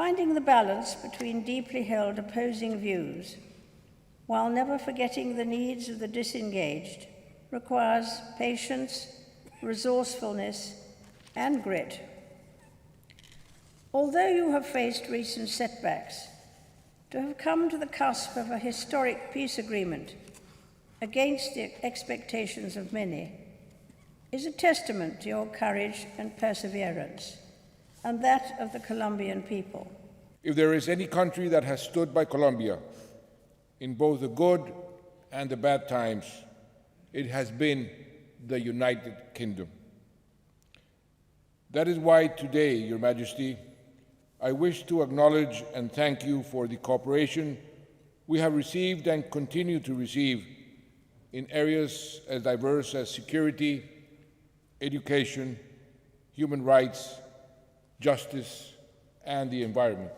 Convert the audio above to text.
Finding the balance between deeply held opposing views, while never forgetting the needs of the disengaged, requires patience, resourcefulness, and grit. Although you have faced recent setbacks, to have come to the cusp of a historic peace agreement against the expectations of many is a testament to your courage and perseverance, and that of the Colombian people. If there is any country that has stood by Colombia in both the good and the bad times, it has been the United Kingdom. That is why today, Your Majesty, I wish to acknowledge and thank you for the cooperation we have received and continue to receive in areas as diverse as security, education, human rights, justice, and the environment.